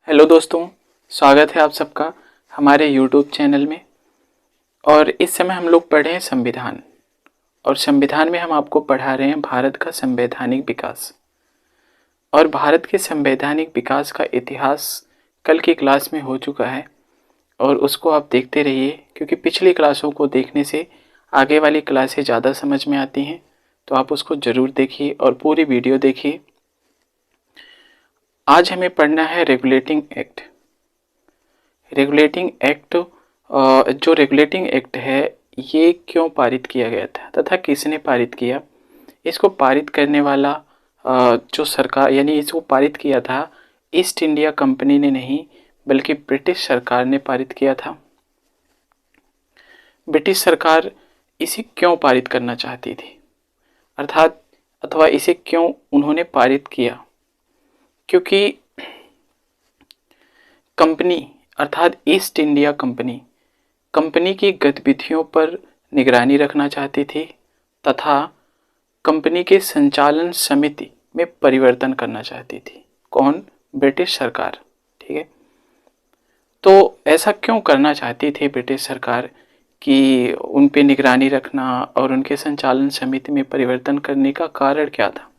Hello दोस्तों, स्वागत है आप सबका हमारे यूट्यूब चैनल में। और इस समय हम लोग पढ़ रहे हैं संविधान। और संविधान में हम आपको पढ़ा रहे हैं भारत का संवैधानिक विकास। और भारत के संवैधानिक विकास का इतिहास कल की क्लास में हो चुका है और उसको आप देखते रहिए, क्योंकि पिछली क्लासों को देखने से आगे वाली क्लासें ज़्यादा समझ में आती हैं। तो आप उसको ज़रूर देखिए और पूरी वीडियो देखिए। आज हमें पढ़ना है रेगुलेटिंग एक्ट। रेगुलेटिंग एक्ट जो रेगुलेटिंग एक्ट है ये क्यों पारित किया गया था तथा किसने पारित किया। इसको पारित करने वाला जो सरकार यानी इसको पारित किया था ईस्ट इंडिया कंपनी ने नहीं, बल्कि ब्रिटिश सरकार ने पारित किया था। ब्रिटिश सरकार इसे क्यों पारित करना चाहती थी, अर्थात अथवा इसे क्यों उन्होंने पारित किया, क्योंकि कंपनी अर्थात ईस्ट इंडिया कंपनी की गतिविधियों पर निगरानी रखना चाहती थी तथा कंपनी के संचालन समिति में परिवर्तन करना चाहती थी। कौन? ब्रिटिश सरकार। ठीक है, तो ऐसा क्यों करना चाहती थी ब्रिटिश सरकार कि उन पे निगरानी रखना और उनके संचालन समिति में परिवर्तन करने का कारण क्या था?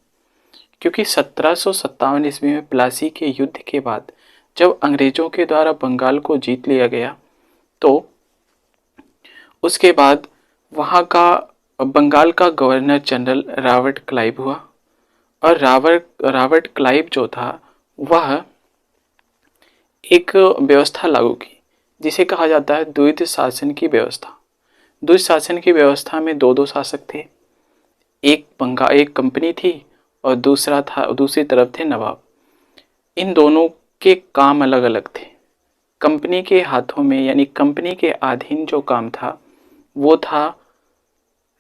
क्योंकि 1757 ईस्वी में प्लासी के युद्ध के बाद जब अंग्रेजों के द्वारा बंगाल को जीत लिया गया, तो उसके बाद वहाँ का बंगाल का गवर्नर जनरल रॉबर्ट क्लाइव हुआ। और रॉबर्ट क्लाइव जो था वह एक व्यवस्था लागू की जिसे कहा जाता है द्वैध शासन की व्यवस्था। द्वैध शासन की व्यवस्था में दो शासक थे, एक कंपनी थी और दूसरी तरफ थे नवाब। इन दोनों के काम अलग अलग थे। कंपनी के हाथों में यानी कंपनी के अधीन जो काम था वो था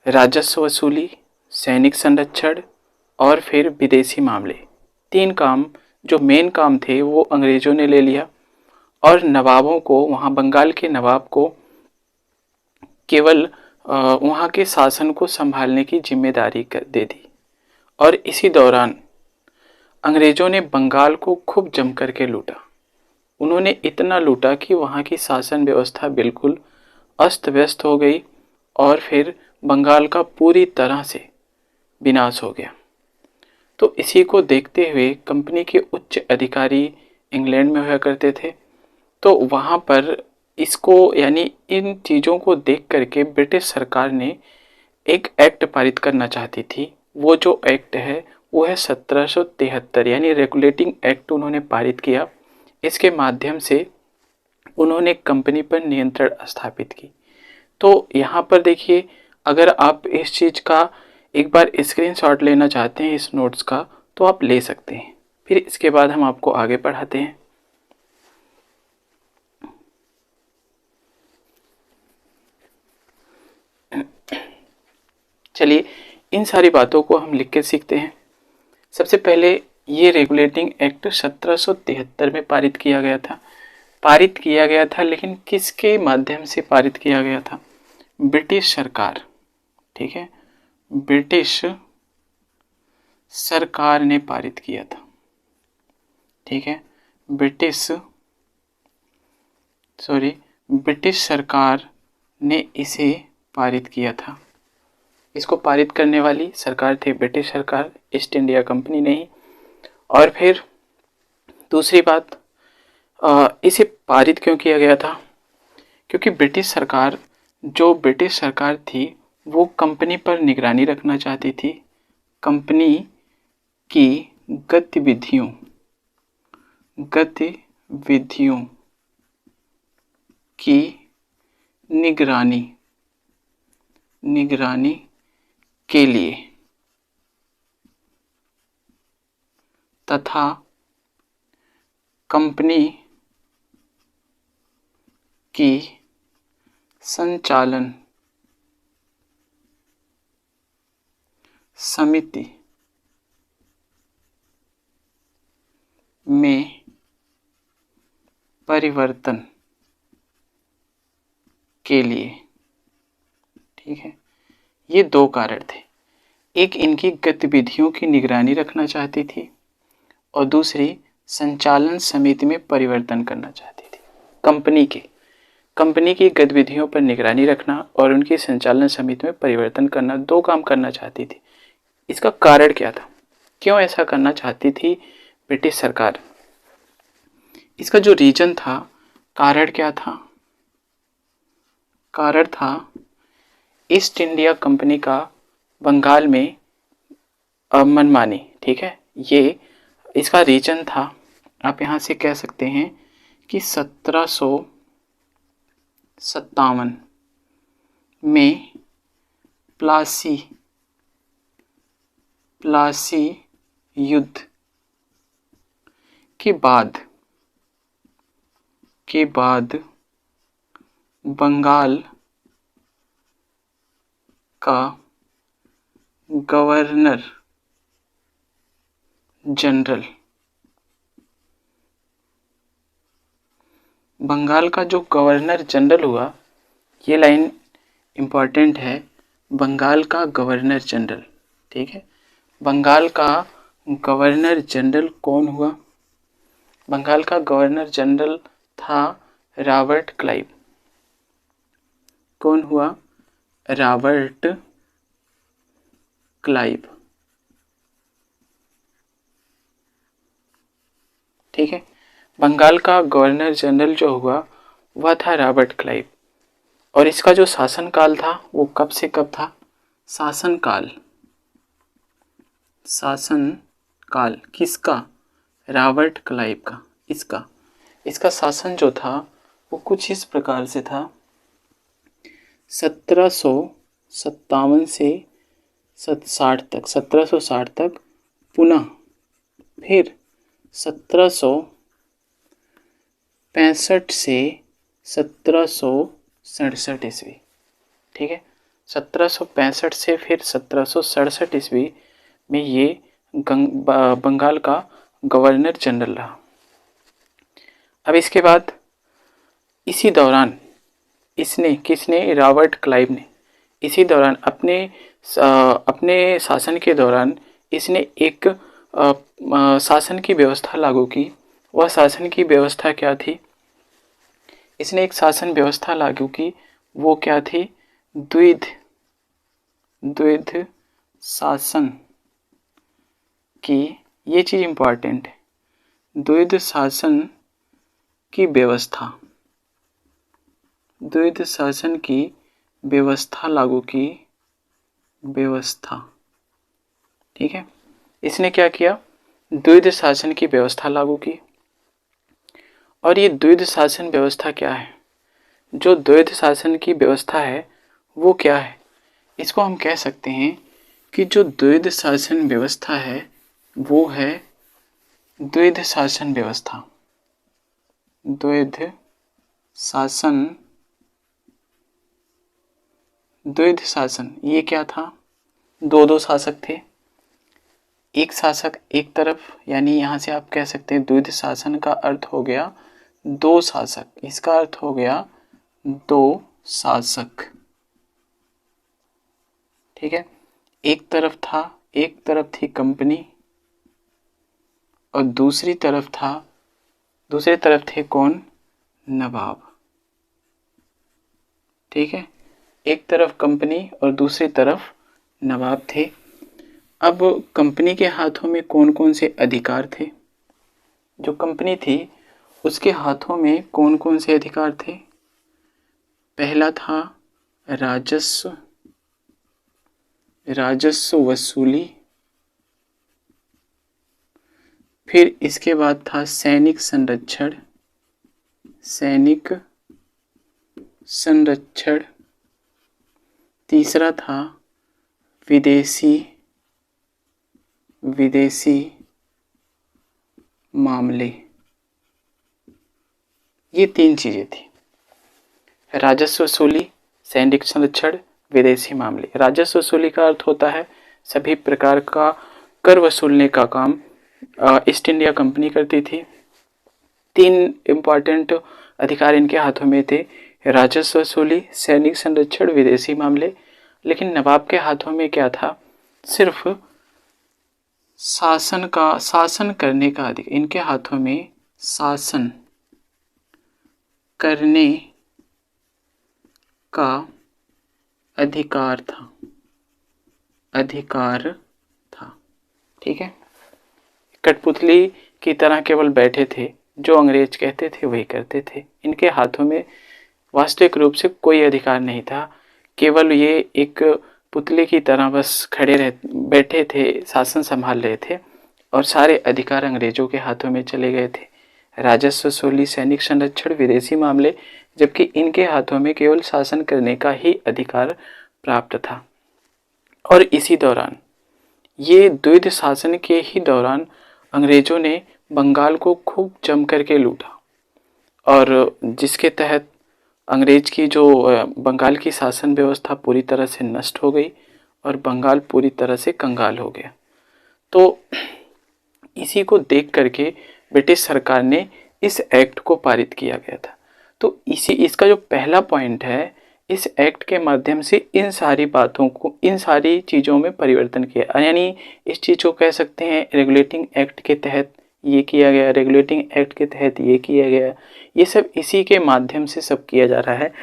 राजस्व वसूली, सैनिक संरक्षण और फिर विदेशी मामले। तीन काम जो मेन काम थे वो अंग्रेजों ने ले लिया और नवाबों को, वहाँ बंगाल के नवाब को केवल वहाँ के शासन को संभालने की जिम्मेदारी दे दी। और इसी दौरान अंग्रेजों ने बंगाल को खूब जम करके लूटा। उन्होंने इतना लूटा कि वहाँ की शासन व्यवस्था बिल्कुल अस्त व्यस्त हो गई और फिर बंगाल का पूरी तरह से विनाश हो गया। तो इसी को देखते हुए कंपनी के उच्च अधिकारी इंग्लैंड में हुआ करते थे, तो वहाँ पर इसको यानी इन चीज़ों को देख करके ब्रिटिश सरकार ने एक एक्ट पारित करना चाहती थी। वो जो एक्ट है वो है 1773 यानी रेगुलेटिंग एक्ट उन्होंने पारित किया। इसके माध्यम से उन्होंने कंपनी पर नियंत्रण स्थापित की। तो यहाँ पर देखिए, अगर आप इस चीज़ का एक बार स्क्रीनशॉट लेना चाहते हैं इस नोट्स का तो आप ले सकते हैं, फिर इसके बाद हम आपको आगे पढ़ाते हैं। चलिए इन सारी बातों को हम लिख के सीखते हैं। सबसे पहले ये रेगुलेटिंग एक्ट 1773 में पारित किया गया था, लेकिन किसके माध्यम से पारित किया गया था? ब्रिटिश सरकार। ठीक है, ब्रिटिश सरकार ने पारित किया था। ठीक है, ब्रिटिश सरकार ने इसे पारित किया था। इसको पारित करने वाली सरकार थी ब्रिटिश सरकार, ईस्ट इंडिया कंपनी नहीं। और फिर दूसरी बात, इसे पारित क्यों किया गया था? क्योंकि ब्रिटिश सरकार थी वो कंपनी पर निगरानी रखना चाहती थी। कंपनी की गतिविधियों की निगरानी के लिए तथा कंपनी की संचालन समिति में परिवर्तन के लिए। ठीक है, ये दो कारण थे। एक इनकी गतिविधियों की निगरानी रखना चाहती थी और दूसरी संचालन समिति में परिवर्तन करना चाहती थी। कंपनी की गतिविधियों पर निगरानी रखना और उनकी संचालन समिति में परिवर्तन करना, दो काम करना चाहती थी। इसका कारण क्या था, क्यों ऐसा करना चाहती थी ब्रिटिश सरकार? इसका जो रीजन था, कारण क्या था? कारण था ईस्ट इंडिया कंपनी का बंगाल में मनमानी। ठीक है, ये इसका रीजन था। आप यहाँ से कह सकते हैं कि 1757 में प्लासी युद्ध के बाद बंगाल का गवर्नर जनरल, बंगाल का जो गवर्नर जनरल हुआ, ये लाइन इम्पॉर्टेंट है, बंगाल का गवर्नर जनरल। ठीक है, बंगाल का गवर्नर जनरल कौन हुआ? बंगाल का गवर्नर जनरल था रॉबर्ट क्लाइव। कौन हुआ? Robert Clive. ठीक है, बंगाल का गवर्नर जनरल जो हुआ वह था रॉबर्ट क्लाइव। और इसका जो शासनकाल था वो कब से कब था? शासनकाल किसका? रॉबर्ट क्लाइव का। इसका शासन जो था वो कुछ इस प्रकार से था, 1757 से 1760 तक, पुनः फिर 1765 से 1767 ईस्वी। ठीक है, 1765 से फिर 1767 ईस्वी में ये बंगाल का गवर्नर जनरल रहा। अब इसके बाद इसी दौरान किसने? रॉबर्ट क्लाइव ने इसी दौरान अपने शासन के दौरान इसने एक शासन की व्यवस्था लागू की। वह शासन की व्यवस्था क्या थी? इसने एक शासन व्यवस्था लागू की, वो क्या थी? द्विध शासन की। ये चीज इंपॉर्टेंट है, द्विध शासन की व्यवस्था लागू की। ठीक है, इसने क्या किया? द्विध शासन की व्यवस्था लागू की। और ये द्विध शासन व्यवस्था क्या है? जो द्वैध शासन की व्यवस्था है वो क्या है? इसको हम कह सकते हैं कि जो द्वैध शासन व्यवस्था है वो है द्वैध शासन व्यवस्था। द्वैध शासन ये क्या था? दो शासक थे, एक शासक एक तरफ, यानी यहाँ से आप कह सकते हैं द्वैध शासन का अर्थ हो गया दो शासक। इसका अर्थ हो गया दो शासक। ठीक है, एक तरफ थी कंपनी और दूसरी तरफ थे कौन? नवाब। ठीक है, एक तरफ कंपनी और दूसरी तरफ नवाब थे। अब कंपनी के हाथों में कौन कौन से अधिकार थे? जो कंपनी थी उसके हाथों में कौन कौन से अधिकार थे? पहला था राजस्व वसूली, फिर इसके बाद था सैनिक संरक्षण, तीसरा था विदेशी मामले। ये तीन चीजें थी, राजस्व वसूली, सैनिक संरक्षण, विदेशी मामले। राजस्व वसूली का अर्थ होता है सभी प्रकार का कर वसूलने का काम ईस्ट इंडिया कंपनी करती थी। तीन इम्पॉर्टेंट अधिकार इनके हाथों में थे, राजस्व वसूली, सैनिक संरक्षण, विदेशी मामले। लेकिन नवाब के हाथों में क्या था? सिर्फ शासन करने का अधिकार, इनके हाथों में शासन करने का अधिकार था। ठीक है, कठपुतली की तरह केवल बैठे थे, जो अंग्रेज कहते थे वही करते थे। इनके हाथों में वास्तविक रूप से कोई अधिकार नहीं था, केवल ये एक पुतले की तरह बस बैठे थे, शासन संभाल रहे थे और सारे अधिकार अंग्रेजों के हाथों में चले गए थे। राजस्व वसूली, सैनिक संरक्षण, विदेशी मामले, जबकि इनके हाथों में केवल शासन करने का ही अधिकार प्राप्त था। और इसी दौरान, ये द्वैध शासन के ही दौरान अंग्रेजों ने बंगाल को खूब जम करके लूटा और जिसके तहत अंग्रेज की जो बंगाल की शासन व्यवस्था पूरी तरह से नष्ट हो गई और बंगाल पूरी तरह से कंगाल हो गया। तो इसी को देख करके ब्रिटिश सरकार ने इस एक्ट को पारित किया गया था। तो इसका जो पहला पॉइंट है, इस एक्ट के माध्यम से इन सारी बातों को, इन सारी चीज़ों में परिवर्तन किया, यानी इस चीज़ को कह सकते हैं रेगुलेटिंग एक्ट के तहत ये किया गया, रेगुलेटिंग एक्ट के तहत ये किया गया, ये सब इसी के माध्यम से सब किया जा रहा है।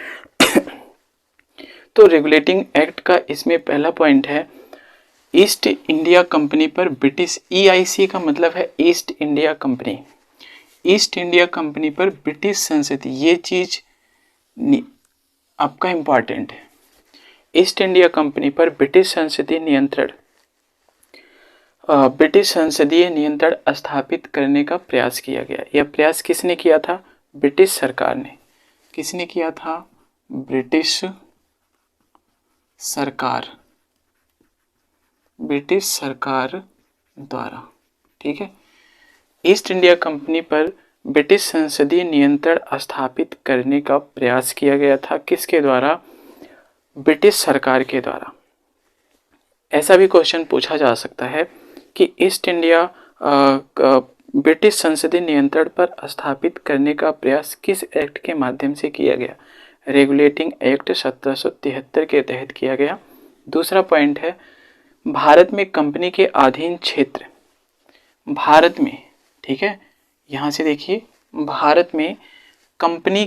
तो रेगुलेटिंग एक्ट का इसमें पहला पॉइंट है, ईस्ट इंडिया कंपनी पर ब्रिटिश, EIC का मतलब है east India company, east India company पर ब्रिटिश संसद, ये चीज आपका इम्पॉर्टेंट है। ईस्ट इंडिया कंपनी पर ब्रिटिश संसदीय नियंत्रण स्थापित करने का प्रयास किया गया। यह प्रयास किसने किया था? ब्रिटिश सरकार ने। किसने किया था? ब्रिटिश सरकार द्वारा। ठीक है, ईस्ट इंडिया कंपनी पर ब्रिटिश संसदीय नियंत्रण स्थापित करने का प्रयास किया गया था। किसके द्वारा? ब्रिटिश सरकार के द्वारा। ऐसा भी क्वेश्चन पूछा जा सकता है कि ईस्ट इंडिया ब्रिटिश संसदीय नियंत्रण पर स्थापित करने का प्रयास किस एक्ट के माध्यम से किया गया? रेगुलेटिंग एक्ट 1773 के तहत किया गया। दूसरा पॉइंट है, भारत में कंपनी के अधीन क्षेत्र, भारत में, ठीक है, यहाँ से देखिए, भारत में कंपनी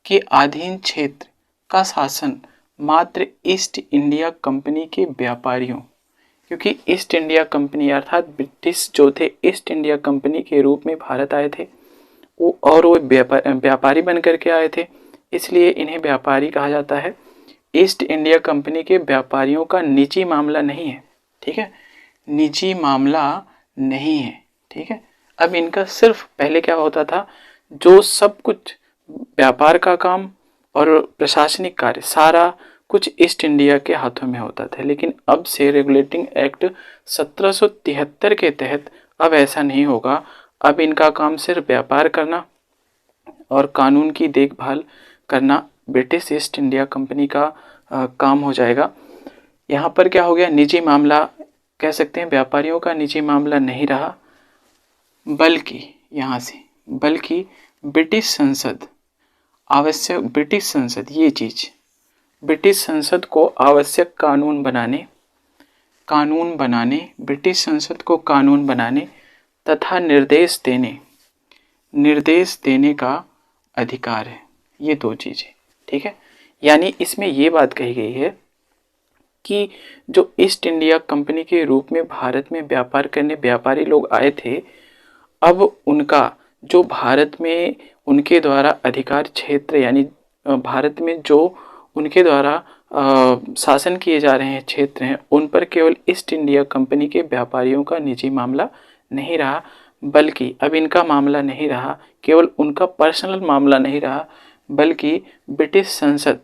के अधीन क्षेत्र का शासन मात्र ईस्ट इंडिया कंपनी के व्यापारियों, क्योंकि ईस्ट इंडिया कंपनी अर्थात ब्रिटिश जो थे ईस्ट इंडिया कंपनी के रूप में भारत आए थे, वो व्यापारी बन करके आए थे, इसलिए इन्हें व्यापारी कहा जाता है। ईस्ट इंडिया कंपनी के व्यापारियों का निजी मामला नहीं है। ठीक है, निजी मामला नहीं है। ठीक है, अब इनका सिर्फ पहले क्या होता था, जो सब कुछ व्यापार का काम और प्रशासनिक कार्य सारा कुछ ईस्ट इंडिया के हाथों में होता था, लेकिन अब से रेगुलेटिंग एक्ट 1773 के तहत अब ऐसा नहीं होगा। अब इनका काम सिर्फ व्यापार करना और कानून की देखभाल करना ब्रिटिश ईस्ट इंडिया कंपनी का काम हो जाएगा। यहाँ पर क्या हो गया, निजी मामला कह सकते हैं, व्यापारियों का निजी मामला नहीं रहा, बल्कि यहाँ से ब्रिटिश संसद को आवश्यक ब्रिटिश संसद को कानून बनाने तथा निर्देश देने का अधिकार है। ये दो चीज़ें। ठीक है, यानी इसमें ये बात कही गई है कि जो ईस्ट इंडिया कंपनी के रूप में भारत में व्यापार करने व्यापारी लोग आए थे, अब उनका जो भारत में उनके द्वारा अधिकार क्षेत्र, यानी भारत में जो उनके द्वारा शासन किए जा रहे हैं क्षेत्र हैं, उन पर केवल ईस्ट इंडिया कंपनी के व्यापारियों का निजी मामला नहीं रहा, बल्कि अब इनका मामला नहीं रहा, केवल उनका पर्सनल मामला नहीं रहा, बल्कि ब्रिटिश संसद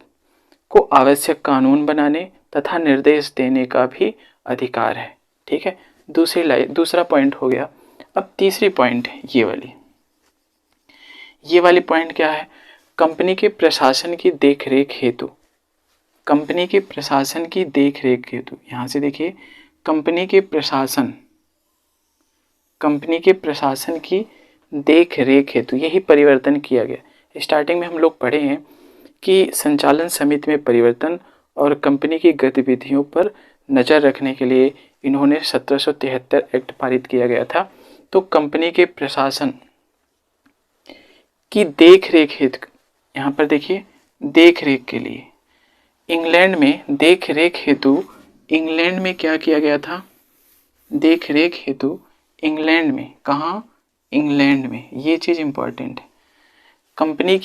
को आवश्यक कानून बनाने तथा निर्देश देने का भी अधिकार है। ठीक है, दूसरा पॉइंट हो गया। अब तीसरी पॉइंट है ये वाली पॉइंट क्या है? कंपनी के प्रशासन की देखरेख हेतु, यहाँ से देखिए, कंपनी के प्रशासन की देखरेख हेतु यही परिवर्तन किया गया। स्टार्टिंग में हम लोग पढ़े हैं कि संचालन समिति में परिवर्तन और कंपनी की गतिविधियों पर नज़र रखने के लिए इन्होंने 1773 एक्ट पारित किया गया था। तो कंपनी के प्रशासन की देख रेख हेतु, यहाँ पर देखिए देख रेख के लिए इंग्लैंड में देख रेख हेतु इंग्लैंड में क्या किया गया था? देख रेख हेतु इंग्लैंड में, कहाँ? इंग्लैंड में। ये चीज़ इम्पॉर्टेंट है। कंपनी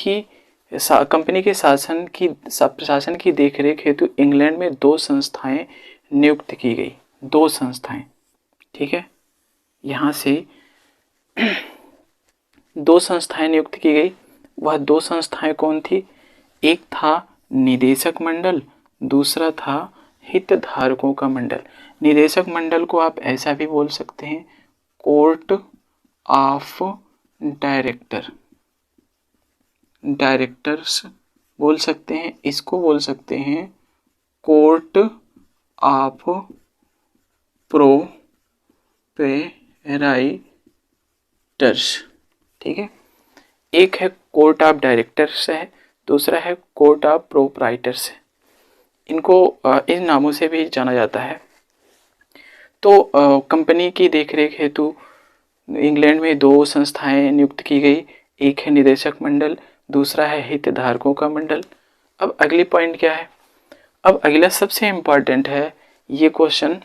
के प्रशासन की देखरेख हेतु इंग्लैंड में 2 संस्थाएं नियुक्त की गई। 2 संस्थाएं, ठीक है, यहाँ से 2 संस्थाएं नियुक्त की गई। वह 2 संस्थाएं कौन थी? एक था निदेशक मंडल, दूसरा था हितधारकों का मंडल। निदेशक मंडल को आप ऐसा भी बोल सकते हैं, कोर्ट ऑफ डायरेक्टर्स बोल सकते हैं। इसको बोल सकते हैं कोर्ट ऑफ प्रोपराइटर्स, ठीक है। एक है कोर्ट ऑफ डायरेक्टर्स है, दूसरा है कोर्ट ऑफ प्रोपराइटर्स है। इनको इन नामों से भी जाना जाता है। तो कंपनी की देखरेख हेतु इंग्लैंड में 2 संस्थाएं नियुक्त की गई। एक है निदेशक मंडल, दूसरा है हितधारकों का मंडल। अब अगली पॉइंट क्या है? अब अगला सबसे इम्पॉर्टेंट है ये क्वेश्चन,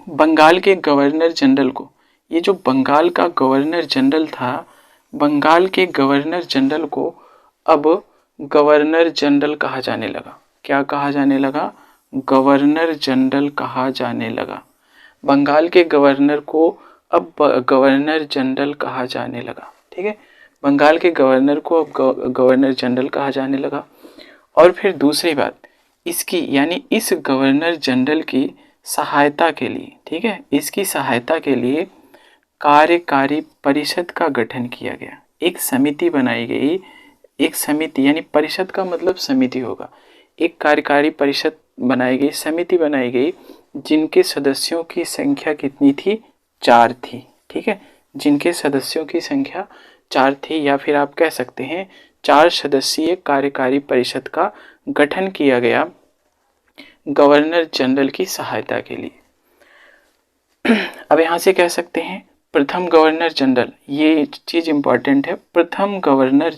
बंगाल के गवर्नर जनरल को, ये जो बंगाल का गवर्नर जनरल था, बंगाल के गवर्नर जनरल को अब गवर्नर जनरल कहा जाने लगा। क्या कहा जाने लगा? गवर्नर जनरल कहा जाने लगा। बंगाल के गवर्नर को अब गवर्नर जनरल कहा जाने लगा, ठीक है। बंगाल के गवर्नर को अब गवर्नर जनरल कहा जाने लगा। और फिर दूसरी बात, इसकी यानी इस गवर्नर जनरल की सहायता के लिए, ठीक है, इसकी सहायता के लिए कार्यकारी परिषद का गठन किया गया। एक समिति बनाई गई, एक समिति यानी परिषद का मतलब समिति होगा। एक कार्यकारी परिषद बनाई गई, समिति बनाई गई, जिनके सदस्यों की संख्या कितनी थी? 4 थी, ठीक है। जिनके सदस्यों की संख्या 4 थी, या फिर आप कह सकते हैं 4 सदस्यीय कार्यकारी परिषद का गठन किया गया गवर्नर जनरल की सहायता के लिए। अब यहाँ से कह सकते हैं प्रथम गवर्नर जनरल, ये चीज़ इम्पॉर्टेंट है। प्रथम गवर्नर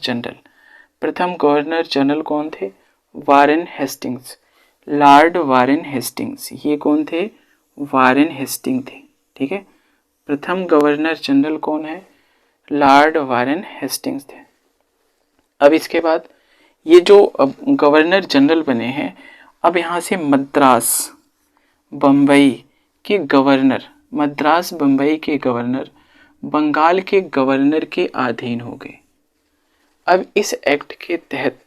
जनरल कौन थे? Warren Hastings, Lord Warren Hastings. ये कौन थे? वारेन हेस्टिंग थे, ठीक है। प्रथम गवर्नर जनरल कौन है? लॉर्ड वारेन हेस्टिंग्स थे। अब इसके बाद ये जो गवर्नर जनरल बने हैं, अब यहाँ से मद्रास बम्बई के गवर्नर, मद्रास बम्बई के गवर्नर बंगाल के गवर्नर के अधीन हो गए। अब इस एक्ट के तहत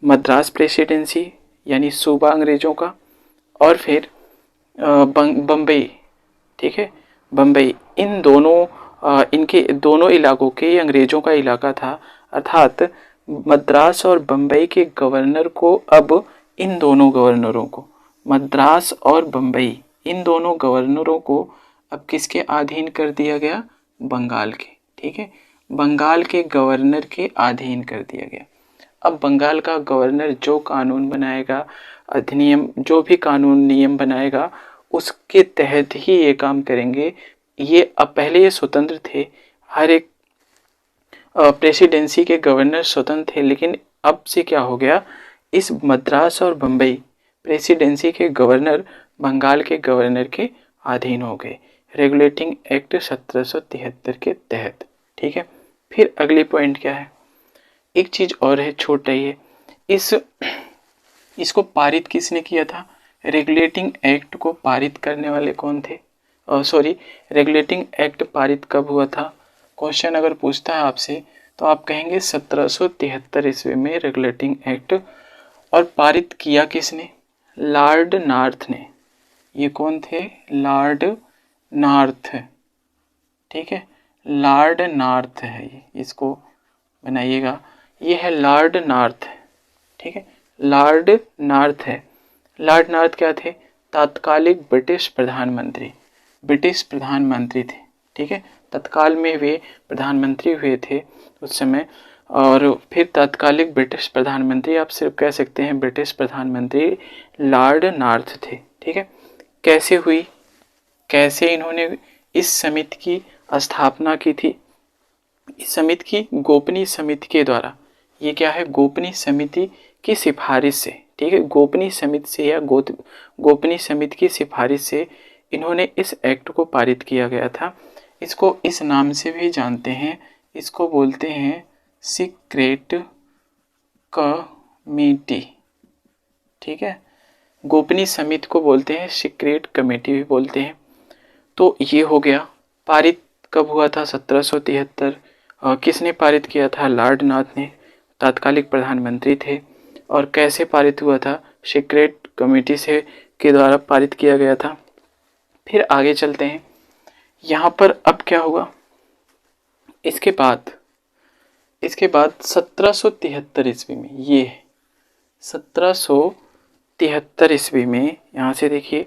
मद्रास प्रेसिडेंसी यानी सूबा अंग्रेजों का, और फिर बम्बई, ठीक है, बम्बई, इन दोनों इनके दोनों इलाकों के अंग्रेजों का इलाका था। अर्थात मद्रास और बम्बई के गवर्नर को अब इन दोनों गवर्नरों को, मद्रास और बम्बई, इन दोनों गवर्नरों को अब किसके अधीन कर दिया गया? बंगाल के, ठीक है, बंगाल के गवर्नर के अधीन कर दिया गया। अब बंगाल का गवर्नर जो कानून बनाएगा, अधिनियम, जो भी कानून नियम बनाएगा, उसके तहत ही ये काम करेंगे। ये अब पहले ये स्वतंत्र थे, हर एक प्रेसिडेंसी के गवर्नर स्वतंत्र थे, लेकिन अब से क्या हो गया, इस मद्रास और बम्बई प्रेसिडेंसी के गवर्नर बंगाल के गवर्नर के अधीन हो गए, रेगुलेटिंग एक्ट 1773 के तहत, ठीक है। फिर अगली पॉइंट क्या है? एक चीज़ और है, छोटा ही है, इसको पारित किसने किया था? रेगुलेटिंग एक्ट को पारित करने वाले कौन थे? रेगुलेटिंग एक्ट पारित कब हुआ था? क्वेश्चन अगर पूछता है आपसे तो आप कहेंगे 1773 ईस्वी में रेगुलेटिंग एक्ट। और पारित किया किसने? लॉर्ड नॉर्थ ने। ये कौन थे? लॉर्ड नॉर्थ, ठीक है, लॉर्ड नॉर्थ है ये, इसको बनाइएगा, ये है लॉर्ड नॉर्थ, ठीक है, लॉर्ड नॉर्थ है। लॉर्ड नॉर्थ क्या थे? तात्कालिक ब्रिटिश प्रधानमंत्री थे, ठीक है, तत्काल में वे प्रधानमंत्री हुए थे उस समय। और फिर तात्कालिक ब्रिटिश प्रधानमंत्री, आप सिर्फ कह सकते हैं ब्रिटिश प्रधानमंत्री लॉर्ड नॉर्थ थे, ठीक है। कैसे हुई, कैसे इन्होंने इस समिति की स्थापना की थी। इस समिति की गोपनीय समिति के द्वारा, ये क्या है, गोपनीय समिति की सिफारिश से, ठीक है, गोपनीय समिति से या गोपनीय समिति की सिफारिश से इन्होंने इस एक्ट को पारित किया गया था। इसको इस नाम से भी जानते हैं, इसको बोलते हैं सीक्रेट कमेटी, ठीक है, गोपनीय समिति को बोलते हैं सीक्रेट कमेटी भी बोलते हैं। तो ये हो गया। पारित कब हुआ था, 1773। किसने पारित किया था, लॉर्ड नाथ ने, तत्कालिक प्रधानमंत्री थे। और कैसे पारित हुआ था, सीक्रेट कमेटी से के द्वारा पारित किया गया था। फिर आगे चलते हैं, यहाँ पर अब क्या हुआ, इसके बाद 1773 ईस्वी में, ये 1773 ईस्वी में, यहाँ से देखिए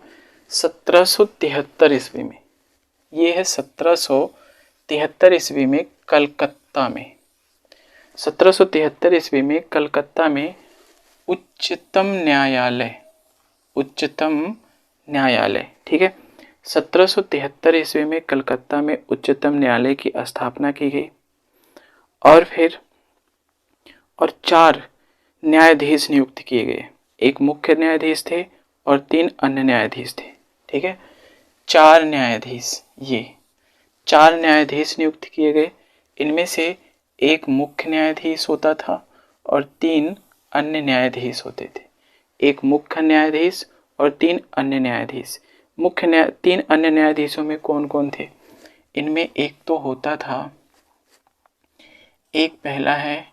1773 ईस्वी में, ये है 1773 ईस्वी में कलकत्ता में, 1773 ईस्वी में कलकत्ता में उच्चतम न्यायालय, ठीक है, 1773 ईस्वी में कलकत्ता में उच्चतम न्यायालय की स्थापना की गई। और फिर 4 न्यायाधीश नियुक्त किए गए, एक मुख्य न्यायाधीश थे और 3 अन्य न्यायाधीश थे, ठीक है, 4 न्यायाधीश, ये 4 न्यायाधीश नियुक्त किए गए। इनमें से एक मुख्य न्यायाधीश होता था और 3 अन्य न्यायाधीश होते थे, एक मुख्य न्यायाधीश और 3 अन्य न्यायाधीश। 3 अन्य न्यायाधीशों में कौन कौन थे, इनमें एक तो होता था, एक पहला है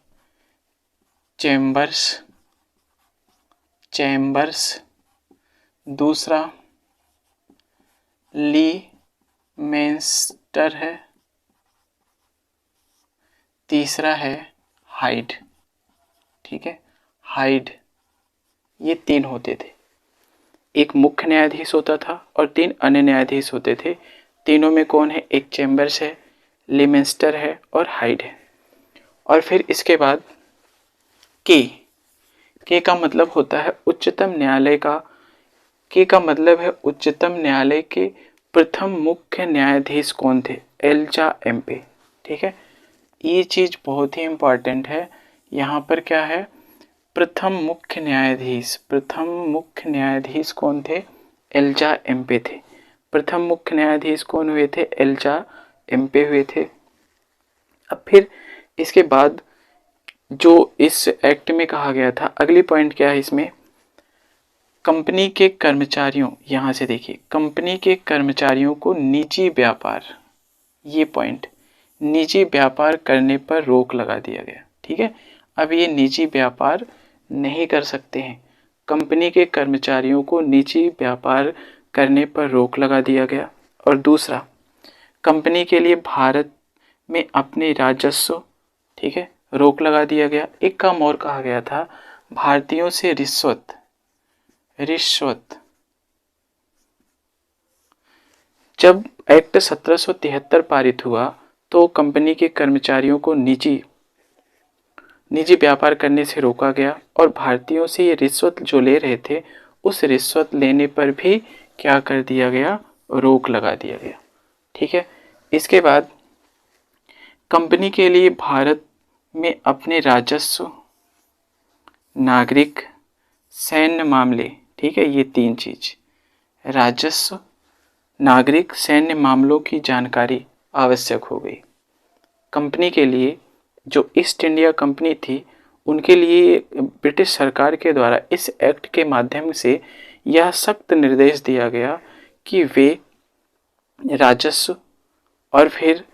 चैम्बर्स, दूसरा लीमेंस्टर है, तीसरा है हाइड, ठीक है, हाइड। ये 3 होते थे, एक मुख्य न्यायाधीश होता था और 3 अन्य न्यायाधीश होते थे। तीनों में कौन है, एक चैम्बर्स है, लीमेंस्टर है और हाइड है। और फिर इसके बाद के का मतलब होता है उच्चतम न्यायालय का, के का मतलब है उच्चतम न्यायालय के प्रथम मुख्य न्यायाधीश कौन थे, एल्चा एम्पे, ठीक है, ये चीज बहुत ही इम्पॉर्टेंट है। यहाँ पर क्या है, प्रथम मुख्य न्यायाधीश कौन थे, एल्चा एम्पे थे। प्रथम मुख्य न्यायाधीश कौन हुए थे, एल्चा एम्पे हुए थे। अब फिर इसके बाद जो इस एक्ट में कहा गया था, अगली पॉइंट क्या है इसमें, कंपनी के कर्मचारियों, यहाँ से देखिए, कंपनी के कर्मचारियों को निजी व्यापार, ये पॉइंट, निजी व्यापार करने पर रोक लगा दिया गया, ठीक है। अब ये निजी व्यापार नहीं कर सकते हैं, कंपनी के कर्मचारियों को निजी व्यापार करने पर रोक लगा दिया गया। और दूसरा, कंपनी के लिए भारत में अपने राजस्व, ठीक है, रोक लगा दिया गया। एक काम और कहा गया था, भारतीयों से रिश्वत, जब एक्ट 1773 पारित हुआ तो कंपनी के कर्मचारियों को निजी व्यापार करने से रोका गया और भारतीयों से ये रिश्वत जो ले रहे थे, उस रिश्वत लेने पर भी क्या कर दिया गया, रोक लगा दिया गया, ठीक है। इसके बाद कंपनी के लिए भारत में अपने राजस्व, नागरिक, सैन्य मामले, ठीक है, ये 3 चीज, राजस्व, नागरिक, सैन्य मामलों की जानकारी आवश्यक हो गई। कंपनी के लिए, जो ईस्ट इंडिया कंपनी थी, उनके लिए ब्रिटिश सरकार के द्वारा इस एक्ट के माध्यम से यह सख्त निर्देश दिया गया कि वे राजस्व और फिर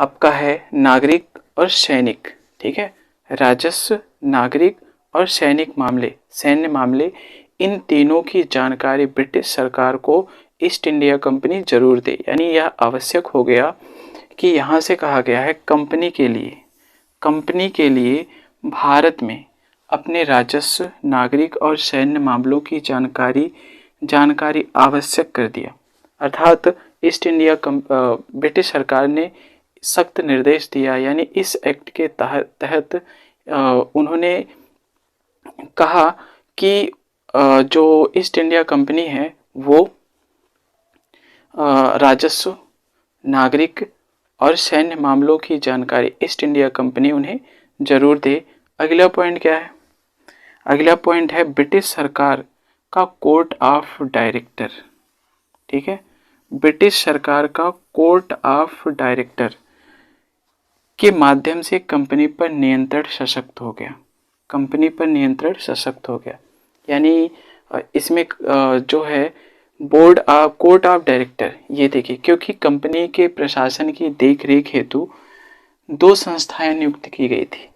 आपका है नागरिक और सैनिक, ठीक है, राजस्व, नागरिक और सैन्य मामले, इन तीनों की जानकारी ब्रिटिश सरकार को ईस्ट इंडिया कंपनी जरूर दे। यानी यह आवश्यक हो गया कि यहाँ से कहा गया है कंपनी के लिए भारत में अपने राजस्व, नागरिक और सैन्य मामलों की जानकारी आवश्यक कर दिया। अर्थात ईस्ट इंडिया ब्रिटिश सरकार ने सख्त निर्देश दिया, यानी इस एक्ट के तहत उन्होंने कहा कि जो ईस्ट इंडिया कंपनी है वो राजस्व, नागरिक और सैन्य मामलों की जानकारी ईस्ट इंडिया कंपनी उन्हें जरूर दे। अगला पॉइंट क्या है? अगला पॉइंट है ब्रिटिश सरकार का कोर्ट ऑफ डायरेक्टर। ठीक है, ब्रिटिश सरकार का कोर्ट ऑफ डायरेक्टर के माध्यम से कंपनी पर नियंत्रण सशक्त हो गया। कंपनी पर नियंत्रण सशक्त हो गया, यानी इसमें जो है बोर्ड कोर्ट ऑफ डायरेक्टर, ये देखिए, क्योंकि कंपनी के प्रशासन की देखरेख हेतु 2 संस्थाएं नियुक्त की गई थी।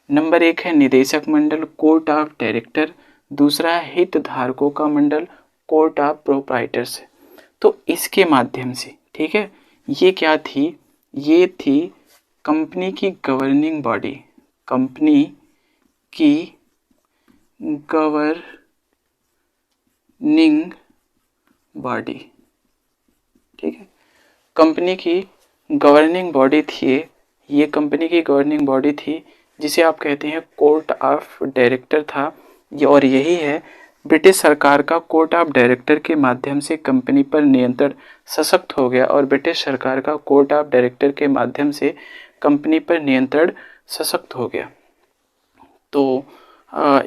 नंबर 1 है निदेशक मंडल कोर्ट ऑफ डायरेक्टर, दूसरा है हितधारकों का मंडल कोर्ट ऑफ प्रोप्राइटर्स। तो इसके माध्यम से, ठीक है, ये क्या थी? ये थी कंपनी की गवर्निंग बॉडी, कंपनी की गवर्निंग बॉडी। ठीक है, कंपनी की गवर्निंग बॉडी थी ये कंपनी की गवर्निंग बॉडी थी, जिसे आप कहते हैं कोर्ट ऑफ डायरेक्टर था। और यही है ब्रिटिश सरकार का कोर्ट ऑफ डायरेक्टर के माध्यम से कंपनी पर नियंत्रण सशक्त हो गया, और ब्रिटिश सरकार का कोर्ट ऑफ डायरेक्टर के माध्यम से कंपनी पर नियंत्रण सशक्त हो गया। तो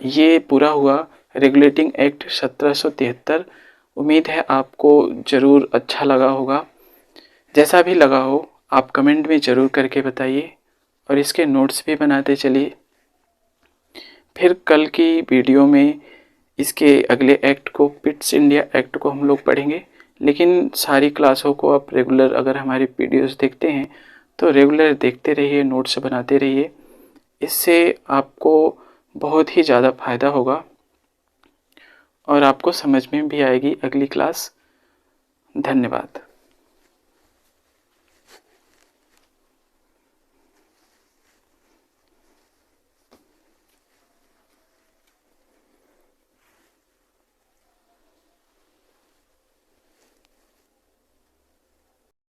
ये पूरा हुआ रेगुलेटिंग एक्ट 1773। उम्मीद है आपको ज़रूर अच्छा लगा होगा। जैसा भी लगा हो आप कमेंट में ज़रूर करके बताइए, और इसके नोट्स भी बनाते चलिए। फिर कल की वीडियो में इसके अगले एक्ट को, पिट्स इंडिया एक्ट को हम लोग पढ़ेंगे। लेकिन सारी क्लासों को आप रेगुलर अगर हमारी वीडियोस देखते हैं तो रेगुलर देखते रहिए, नोट्स बनाते रहिए। इससे आपको बहुत ही ज़्यादा फ़ायदा होगा और आपको समझ में भी आएगी अगली क्लास। धन्यवाद।